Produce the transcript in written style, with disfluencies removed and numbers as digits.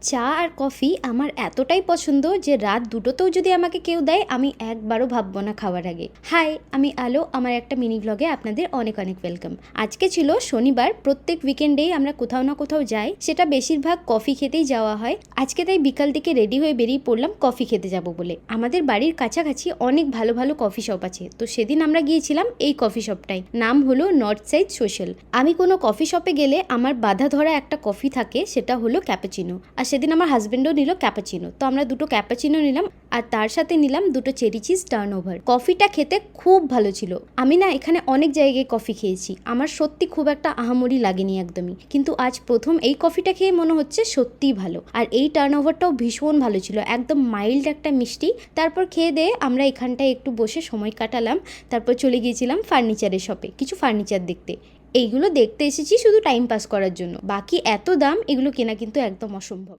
চা আর কফি আমার এতটাই পছন্দ যে রাত দুটোতেও যদি আমাকে কেউ দেয় আমি একবারও ভাববো না খাওয়ার আগে। হাই, আমি আলো, আমার একটা মিনি ব্লগে আপনাদের অনেক অনেক ওয়েলকাম। আজকে ছিল শনিবার। প্রত্যেক উইকেন্ডেই আমরা কোথাও না কোথাও যাই, সেটা বেশিরভাগ কফি খেতেই যাওয়া হয়। আজকে তাই বিকাল থেকে রেডি হয়ে বেরিয়ে পড়লাম কফি খেতে যাব বলে। আমাদের বাড়ির কাছাকাছি অনেক ভালো ভালো কফি শপ আছে, তো সেদিন আমরা গিয়েছিলাম এই কফি শপটাই, নাম হলো নর্থ সাইড সোশ্যাল। আমি কোনো কফি শপে গেলে আমার বাধা ধরা একটা কফি থাকে, সেটা হলো ক্যাপাচিনো। আর সেদিন আমার হাজবেন্ডও নিল ক্যাপাচিনো, তো আমরা দুটো ক্যাপাচিনো নিলাম আর তার সাথে নিলাম দুটো চেরি চিজ টার্নওভার। কফিটা খেতে খুব ভালো ছিল। আমি না এখানে অনেক জায়গায় কফি খেয়েছি, আমার সত্যি খুব একটা আহামরি লাগেনি একদমই, কিন্তু আজ প্রথম এই কফিটা খেয়ে মনে হচ্ছে সত্যিই ভালো। আর এই টার্নওভারটাও ভীষণ ভালো ছিল, একদম মাইল্ড একটা মিষ্টি। তারপর খেয়ে দিয়ে আমরা এখানটায় একটু বসে সময় কাটালাম। তারপর চলে গিয়েছিলাম ফার্নিচারের শপে কিছু ফার্নিচার দেখতে। এইগুলো দেখতে এসেছি শুধু টাইম পাস করার জন্য, বাকি এত দাম, এগুলো কেনা কিন্তু একদম অসম্ভব।